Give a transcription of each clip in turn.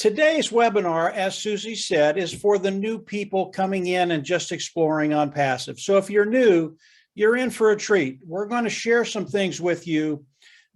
Today's webinar, as Susie said, is for the new people coming in and just exploring OnPassive. So if you're new, you're in for a treat. We're going to share some things with you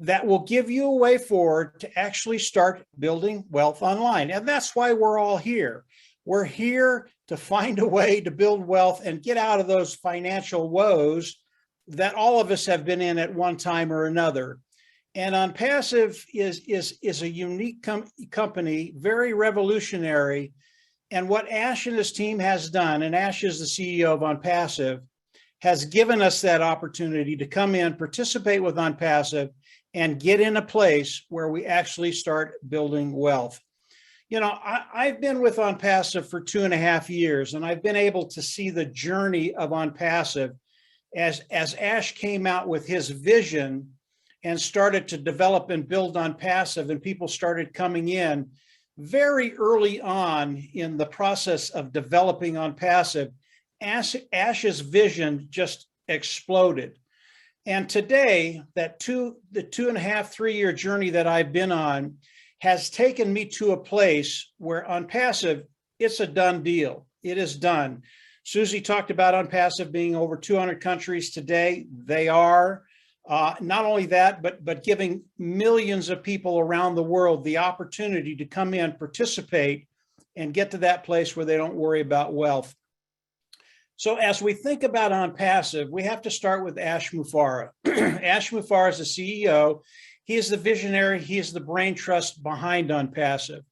that will give you a way forward to actually start building wealth online. And that's why we're all here. We're here to find a way to build wealth and get out of those financial woes that all of us have been in at one time or another. And OnPassive is a unique company, very revolutionary. And what Ash and his team has done, and Ash is the CEO of OnPassive, has given us that opportunity to come in, participate with OnPassive, and get in a place where we actually start building wealth. You know, I've been with OnPassive for 2.5 years, and I've been able to see the journey of OnPassive as Ash came out with his vision and started to develop and build OnPassive, and people started coming in very early on in the process of developing OnPassive. Ash's vision just exploded. And today, the 2.5, 3-year journey that I've been on has taken me to a place where OnPassive, it's a done deal. It is done. Susie talked about OnPassive being over 200 countries today. They are. Not only that, but giving millions of people around the world the opportunity to come in, participate, and get to that place where they don't worry about wealth. So as we think about OnPassive, we have to start with Ash Mufareh. Ash Mufareh is the CEO. He is the visionary. He is the brain trust behind OnPassive.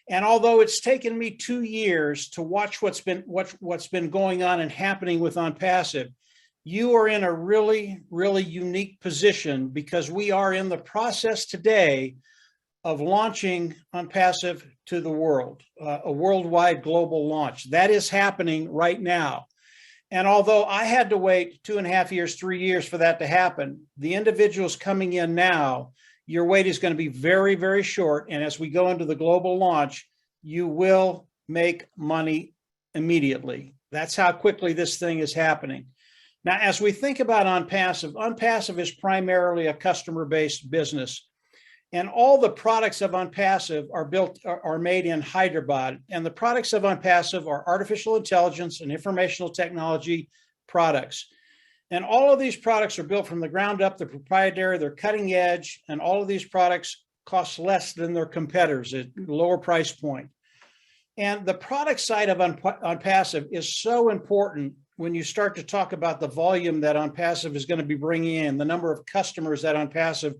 And although it's taken me 2 years to watch what's been going on and happening with OnPassive, you are in a really, really unique position because we are in the process today of launching OnPassive to the world, a worldwide global launch. That is happening right now. And although I had to wait 2.5 years, 3 years for that to happen, the individuals coming in now, your wait is going to be very, very short. And as we go into the global launch, you will make money immediately. That's how quickly this thing is happening. Now, as we think about OnPassive, OnPassive is primarily a customer-based business. And all the products of OnPassive are made in Hyderabad. And the products of OnPassive are artificial intelligence and informational technology products. And all of these products are built from the ground up. They're proprietary, they're cutting edge, and all of these products cost less than their competitors at a lower price point. And the product side of OnPassive is so important when you start to talk about the volume that OnPassive is going to be bringing in, the number of customers that OnPassive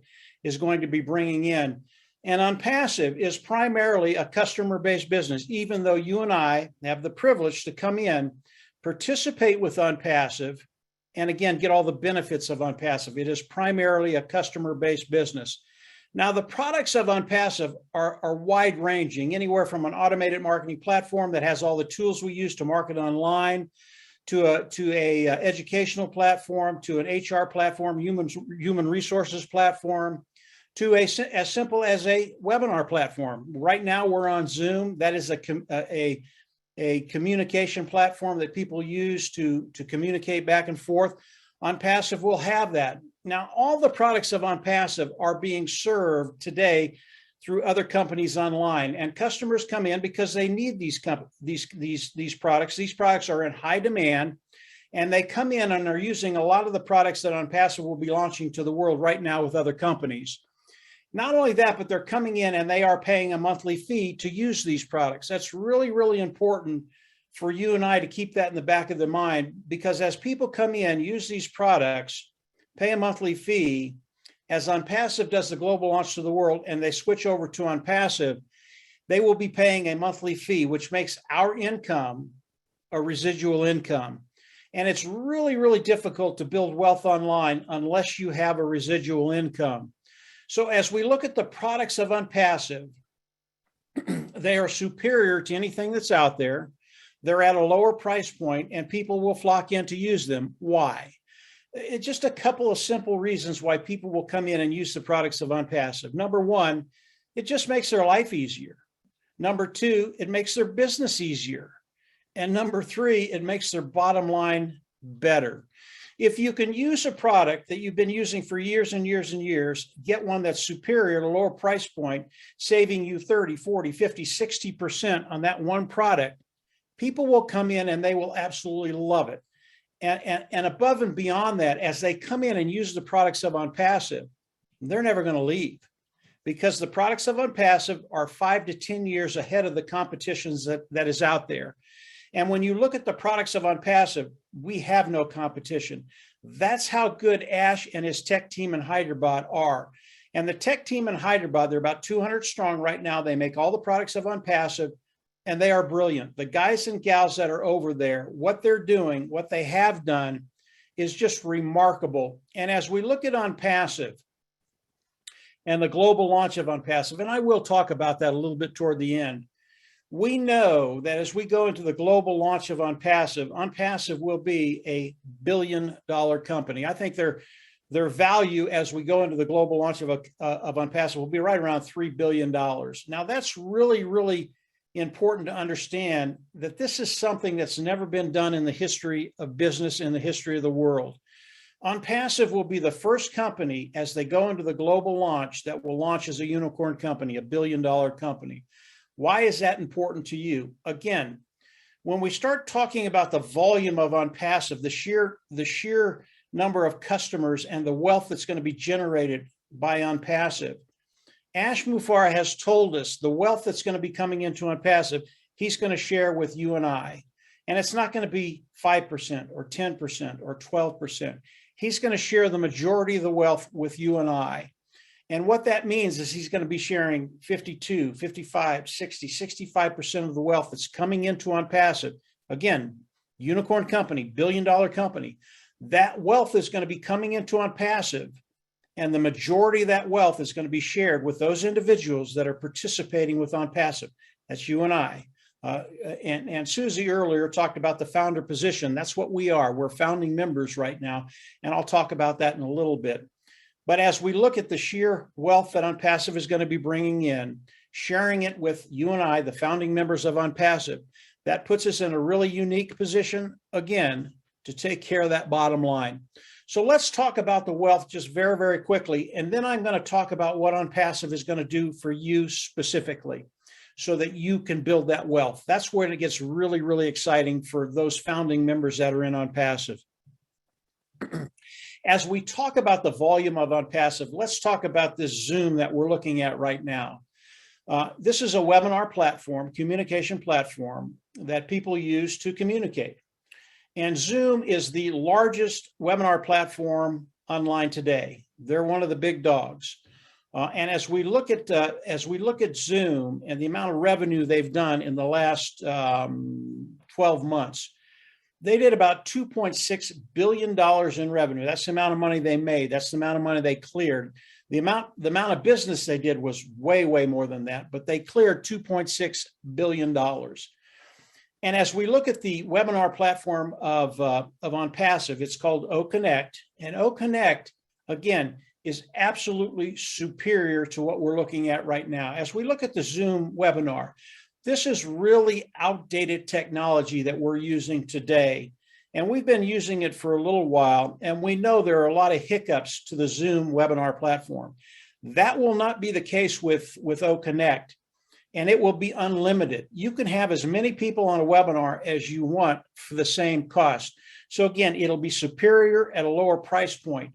is going to be bringing in. And OnPassive is primarily a customer-based business, even though you and I have the privilege to come in, participate with OnPassive, and again, get all the benefits of OnPassive. It is primarily a customer-based business. Now, the products of OnPassive are wide-ranging, anywhere from an automated marketing platform that has all the tools we use to market online, to a educational platform, to an HR platform, human resources platform, to as simple as a webinar platform. Right now, we're on Zoom. That is a communication platform that people use to communicate back and forth. OnPassive will have that. Now, all the products of OnPassive are being served today through other companies online, and customers come in because they need these products. These products are in high demand, and they come in and are using a lot of the products that OnPassive will be launching to the world right now with other companies. Not only that, but they're coming in and they are paying a monthly fee to use these products. That's really, really important for you and I to keep that in the back of the mind, because as people come in, use these products, pay a monthly fee, as OnPassive does the global launch to the world and they switch over to OnPassive, they will be paying a monthly fee, which makes our income a residual income. And it's really, really difficult to build wealth online unless you have a residual income. So as we look at the products of OnPassive, they are superior to anything that's out there. They're at a lower price point and people will flock in to use them. Why? It's just a couple of simple reasons why people will come in and use the products of OnPassive. Number one, it just makes their life easier. Number two, it makes their business easier. And number three, it makes their bottom line better. If you can use a product that you've been using for years and years and years, get one that's superior at a lower price point, saving you 30, 40, 50, 60% on that one product, people will come in and they will absolutely love it. And above and beyond that, as they come in and use the products of OnPassive, they're never going to leave, because the products of OnPassive are 5 to 10 years ahead of the competitions that is out there. And when you look at the products of OnPassive, we have no competition. That's how good Ash and his tech team in Hyderabad are. And the tech team in Hyderabad, they're about 200 strong right now. They make all the products of OnPassive, and they are brilliant. The guys and gals that are over there, what they're doing, what they have done is just remarkable. And as we look at OnPassive and the global launch of OnPassive, and I will talk about that a little bit toward the end, we know that as we go into the global launch of OnPassive, OnPassive will be a billion-dollar company. I think their value as we go into the global launch of OnPassive will be right around $3 billion. Now, that's really, really important to understand that this is something that's never been done in the history of business, in the history of the world. OnPassive will be the first company, as they go into the global launch, that will launch as a unicorn company, a billion-dollar company. Why is that important to you? Again, when we start talking about the volume of OnPassive, the sheer number of customers and the wealth that's going to be generated by OnPassive, Ash Mufareh has told us the wealth that's going to be coming into OnPassive, he's going to share with you and I. And it's not going to be 5% or 10% or 12%. He's going to share the majority of the wealth with you and I. And what that means is he's going to be sharing 52, 55, 60, 65% of the wealth that's coming into OnPassive. Again, unicorn company, billion-dollar company. That wealth is going to be coming into OnPassive, and the majority of that wealth is going to be shared with those individuals that are participating with OnPassive. That's you and I. And Susie earlier talked about the founder position. That's what we are. We're founding members right now, and I'll talk about that in a little bit. But as we look at the sheer wealth that OnPassive is going to be bringing in, sharing it with you and I, the founding members of OnPassive, that puts us in a really unique position, again, to take care of that bottom line. So let's talk about the wealth just very, very quickly. And then I'm going to talk about what OnPassive is going to do for you specifically so that you can build that wealth. That's where it gets really, really exciting for those founding members that are in OnPassive. As we talk about the volume of OnPassive, let's talk about this Zoom that we're looking at right now. This is a webinar platform, communication platform that people use to communicate. And Zoom is the largest webinar platform online today. They're one of the big dogs. And as we look at Zoom and the amount of revenue they've done in the last 12 months, they did about $2.6 billion in revenue. That's the amount of money they made. That's the amount of money they cleared. The amount of business they did was way, way more than that, but they cleared $2.6 billion. And as we look at the webinar platform of OnPassive, it's called OConnect. And OConnect, again, is absolutely superior to what we're looking at right now. As we look at the Zoom webinar, this is really outdated technology that we're using today. And we've been using it for a little while, and we know there are a lot of hiccups to the Zoom webinar platform. That will not be the case with OConnect, and it will be unlimited. You can have as many people on a webinar as you want for the same cost. So again, it'll be superior at a lower price point.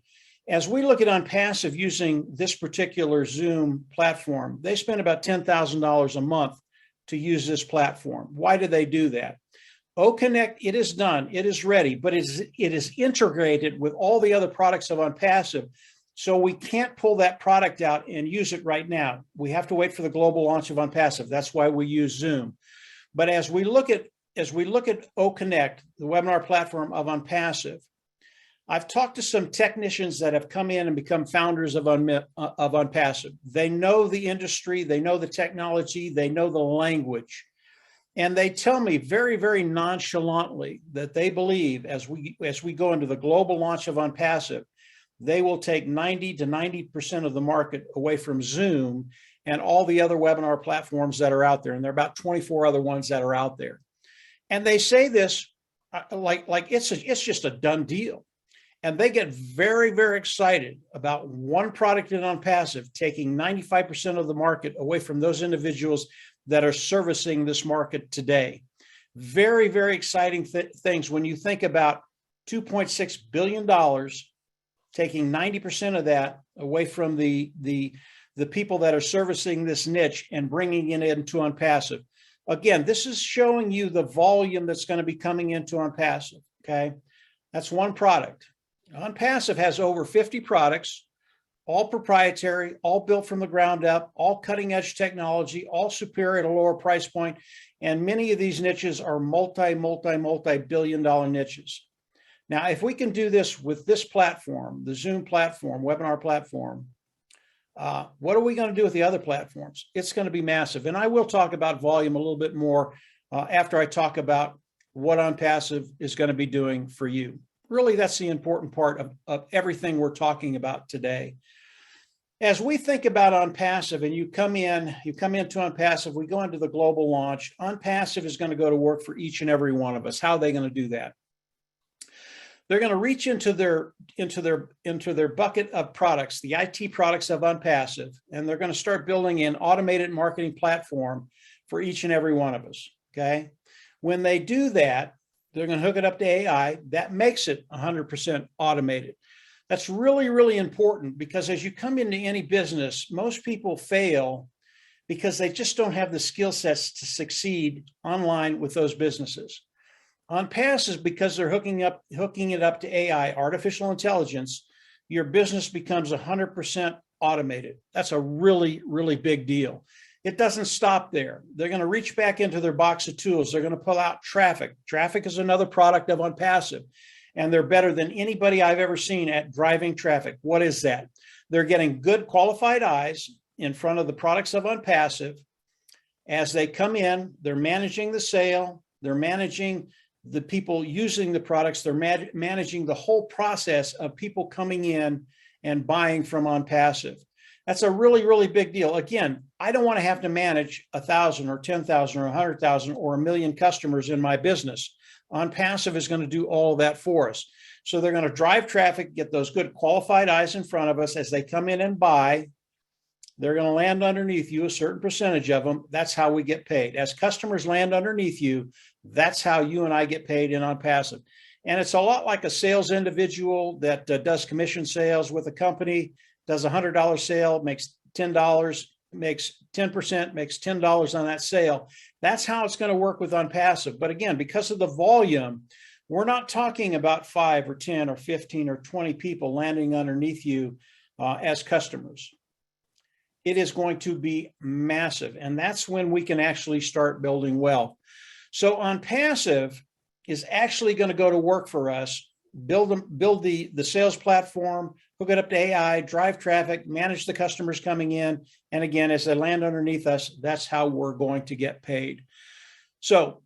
As we look at OnPassive using this particular Zoom platform, they spend about $10,000 a month to use this platform. Why do they do that? OConnect, it is done, it is ready, but it is integrated with all the other products of OnPassive. So we can't pull that product out and use it right now. We have to wait for the global launch of OnPassive. That's why we use Zoom. But as we look at OConnect, the webinar platform of OnPassive, I've talked to some technicians that have come in and become founders of OnPassive. They know the industry, they know the technology, they know the language. And they tell me very, very nonchalantly that they believe as we go into the global launch of OnPassive, they will take 90 to 90% of the market away from Zoom and all the other webinar platforms that are out there. And there are about 24 other ones that are out there. And they say this like it's just a done deal. And they get very, very excited about one product in OnPassive taking 95% of the market away from those individuals that are servicing this market today. Very, very exciting things when you think about $2.6 billion, taking 90% of that away from the people that are servicing this niche and bringing it into OnPassive. Again, this is showing you the volume that's going to be coming into OnPassive, okay? That's one product. OnPassive has over 50 products, all proprietary, all built from the ground up, all cutting edge technology, all superior at a lower price point. And many of these niches are multi-billion dollar niches. Now, if we can do this with this platform, the Zoom platform, webinar platform, what are we going to do with the other platforms? It's going to be massive. And I will talk about volume a little bit more after I talk about what OnPassive is going to be doing for you. Really, that's the important part of everything we're talking about today. As we think about OnPassive and you come into OnPassive, we go into the global launch. OnPassive is going to go to work for each and every one of us. How are they going to do that? They're going to reach into their bucket of products, the IT products of OnPassive, and they're going to start building an automated marketing platform for each and every one of us, okay? When they do that, they're going to hook it up to AI. That makes it 100% automated. That's really, really important because as you come into any business, most people fail because they just don't have the skill sets to succeed online with those businesses. OnPassive, because they're hooking it up to AI, artificial intelligence, your business becomes 100% automated. That's a really, really big deal. It doesn't stop there. They're going to reach back into their box of tools. They're going to pull out traffic. Traffic is another product of OnPassive, and they're better than anybody I've ever seen at driving traffic. What is that? They're getting good qualified eyes in front of the products of OnPassive. As they come in, they're managing the sale. They're managing the people using the products. They're managing the whole process of people coming in and buying from OnPassive. That's a really, really big deal. Again, I don't want to have to manage 1,000 or 10,000 or 100,000 or 1 million customers in my business. OnPassive is going to do all of that for us. So they're going to drive traffic, get those good qualified eyes in front of us as they come in and buy. They're going to land underneath you, a certain percentage of them. That's how we get paid. As customers land underneath you, that's how you and I get paid in OnPassive. And it's a lot like a sales individual that does commission sales with a company, does a $100 sale, makes $10, makes 10%, makes $10 on that sale. That's how it's going to work with OnPassive. But again, because of the volume, we're not talking about 5 or 10 or 15 or 20 people landing underneath you as customers. It is going to be massive. And that's when we can actually start building wealth. So OnPassive is actually going to go to work for us, build the sales platform, hook it up to AI, drive traffic, manage the customers coming in. And again, as they land underneath us, that's how we're going to get paid. So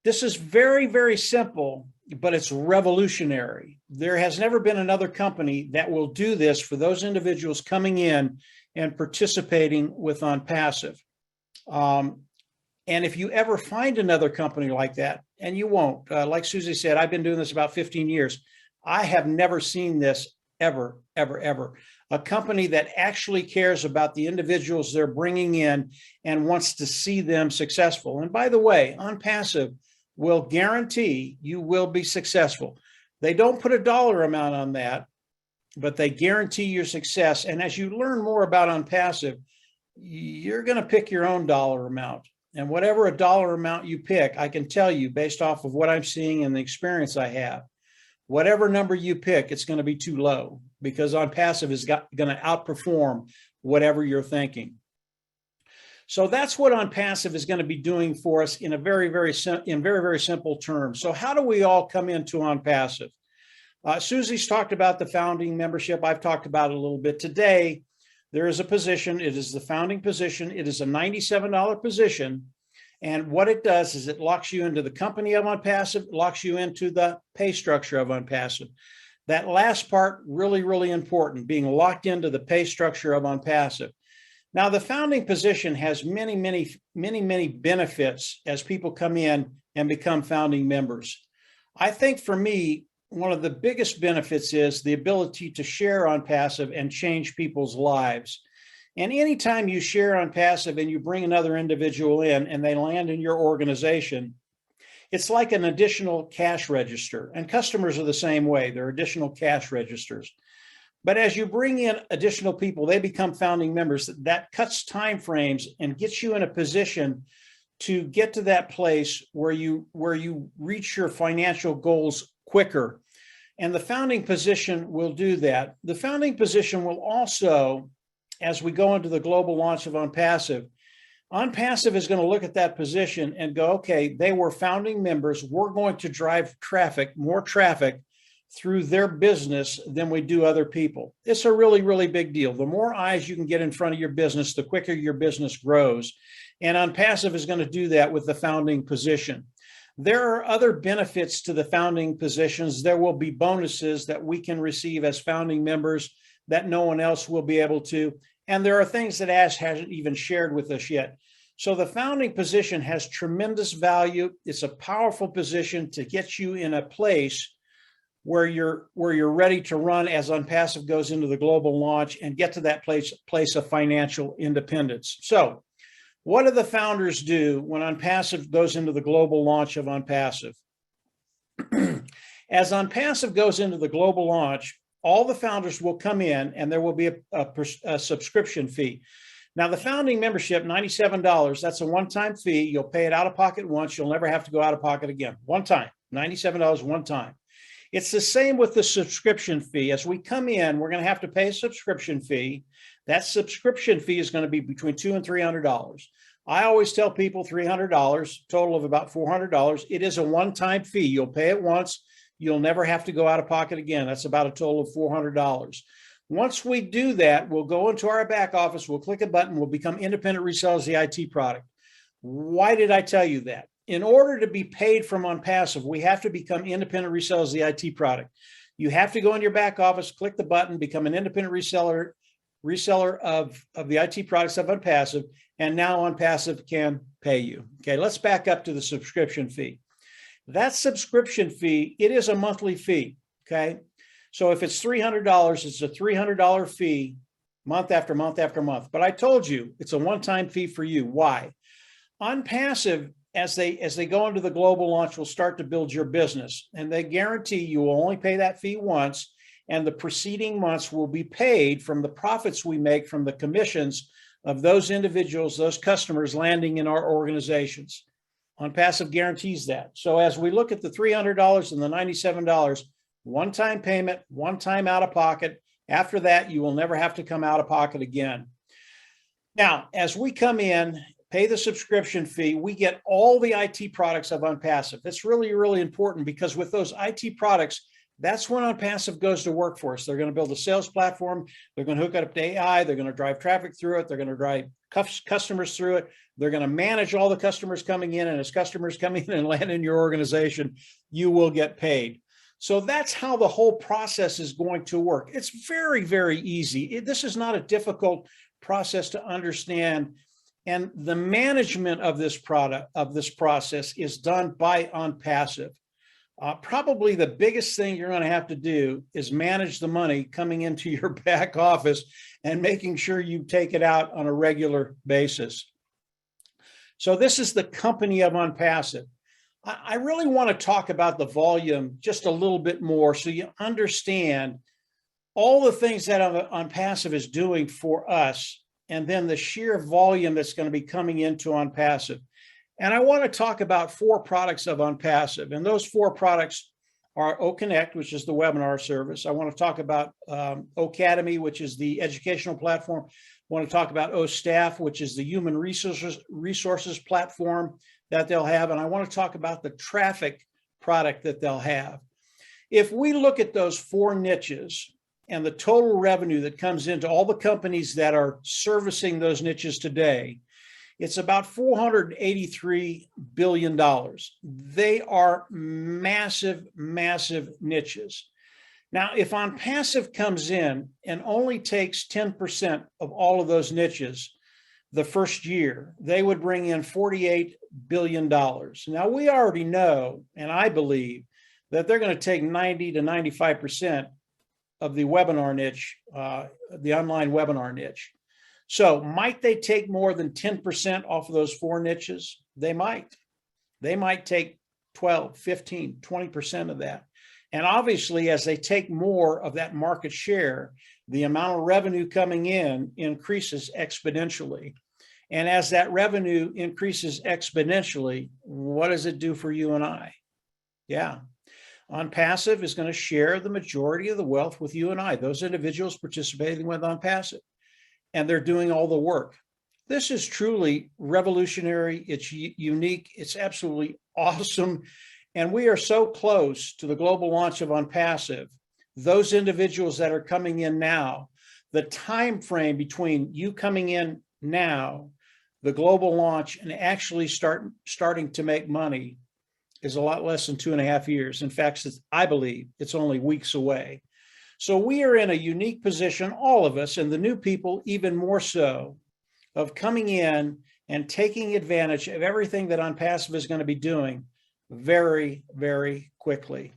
this is very, very simple, but it's revolutionary. There has never been another company that will do this for those individuals coming in and participating with OnPassive. And if you ever find another company like that, and you won't, like Susie said, I've been doing this about 15 years. I have never seen this ever. A company that actually cares about the individuals they're bringing in and wants to see them successful. And by the way, OnPassive will guarantee you will be successful. They don't put a dollar amount on that, but they guarantee your success. And as you learn more about OnPassive, you're going to pick your own dollar amount. And whatever a dollar amount you pick, I can tell you based off of what I'm seeing and the experience I have, whatever number you pick, it's going to be too low because OnPassive is going to outperform whatever you're thinking. So that's what OnPassive is going to be doing for us in very simple terms. So how do we all come into OnPassive? Susie's talked about the founding membership. I've talked about it a little bit today. There is a position. It is the founding position. It is a $97 position. And what it does is it locks you into the company of OnPassive, locks you into the pay structure of OnPassive. That last part, really, really important, being locked into the pay structure of OnPassive. Now, the founding position has many benefits as people come in and become founding members. I think for me, one of the biggest benefits is the ability to share OnPassive and change people's lives. And anytime you share OnPassive and you bring another individual in and they land in your organization, it's like an additional cash register. And customers are the same way. They're additional cash registers. But as you bring in additional people, they become founding members. That cuts time frames and gets you in a position to get to that place where you reach your financial goals quicker. And the founding position will do that. The founding position will also, as we go into the global launch of OnPassive, OnPassive is going to look at that position and go, okay, they were founding members. We're going to drive traffic, more traffic through their business than we do other people. It's a really, really big deal. The more eyes you can get in front of your business, the quicker your business grows. And OnPassive is going to do that with the founding position. There are other benefits to the founding positions. There will be bonuses that we can receive as founding members that no one else will be able to. And there are things that Ash hasn't even shared with us yet. So the founding position has tremendous value. It's a powerful position to get you in a place where you're ready to run as OnPassive goes into the global launch and get to that place of financial independence. So what do the founders do when OnPassive goes into the global launch of OnPassive? As OnPassive goes into the global launch, all the founders will come in and there will be a subscription fee. Now, the founding membership, $97, that's a one-time fee. You'll pay it out of pocket once. You'll never have to go out of pocket again. One time, $97 one time. It's the same with the subscription fee. As we come in, we're going to have to pay a subscription fee. That subscription fee is going to be between $200 and $300. I always tell people $300, total of about $400. It is a one-time fee. You'll pay it once. You'll never have to go out of pocket again. That's about a total of $400. Once we do that, we'll go into our back office. We'll click a button. We'll become independent resellers of the IT product. Why did I tell you that? In order to be paid from OnPassive, we have to become independent resellers of the IT product. You have to go in your back office, click the button, become an independent reseller of the IT products of OnPassive, and now OnPassive can pay you. Okay, let's back up to the subscription fee. That subscription fee, it is a monthly fee, okay? So if it's $300, it's a $300 fee month after month after month. But I told you, it's a one-time fee for you. Why? OnPassive, as they go into the global launch, will start to build your business. And they guarantee you will only pay that fee once, and the preceding months will be paid from the profits we make from the commissions of those individuals, those customers landing in our organizations. OnPassive guarantees that. So as we look at the $300 and the $97, one-time payment, one time out of pocket. After that, you will never have to come out of pocket again. Now, as we come in, pay the subscription fee, we get all the IT products of OnPassive. That's really, really important because with those IT products, that's when OnPassive goes to work for us. They're going to build a sales platform. They're going to hook it up to AI. They're going to drive traffic through it. They're going to drive customers through it. They're going to manage all the customers coming in. And as customers come in and land in your organization, you will get paid. So that's how the whole process is going to work. It's very, very easy. This is not a difficult process to understand. And the management of this process is done by OnPassive. Probably the biggest thing you're going to have to do is manage the money coming into your back office and making sure you take it out on a regular basis. So this is the company of OnPassive. I really want to talk about the volume just a little bit more so you understand all the things that OnPassive is doing for us, and then the sheer volume that's going to be coming into OnPassive. And I want to talk about 4 products of OnPassive, and those 4 products are OConnect, which is the webinar service. I want to talk about Ocademy, which is the educational platform. I want to talk about OStaff, which is the human resources platform that they'll have. And I want to talk about the traffic product that they'll have. If we look at those 4 niches and the total revenue that comes into all the companies that are servicing those niches today, it's about $483 billion. They are massive, massive niches. Now, if OnPassive comes in and only takes 10% of all of those niches the first year, they would bring in $48 billion. Now, we already know, and I believe, that they're going to take 90 to 95% of the webinar niche, the online webinar niche. So might they take more than 10% off of those 4 niches? They might. They might take 12, 15, 20% of that. And obviously, as they take more of that market share, the amount of revenue coming in increases exponentially. And as that revenue increases exponentially, what does it do for you and I? Yeah. OnPassive is going to share the majority of the wealth with you and I, those individuals participating with OnPassive, and they're doing all the work. This is truly revolutionary. It's unique. It's absolutely awesome. And we are so close to the global launch of OnPassive. Those individuals that are coming in now, the time frame between you coming in now, the global launch, and actually starting to make money is a lot less than 2.5 years. In fact, I believe it's only weeks away. So we are in a unique position, all of us, and the new people even more so, of coming in and taking advantage of everything that OnPassive is going to be doing very, very quickly.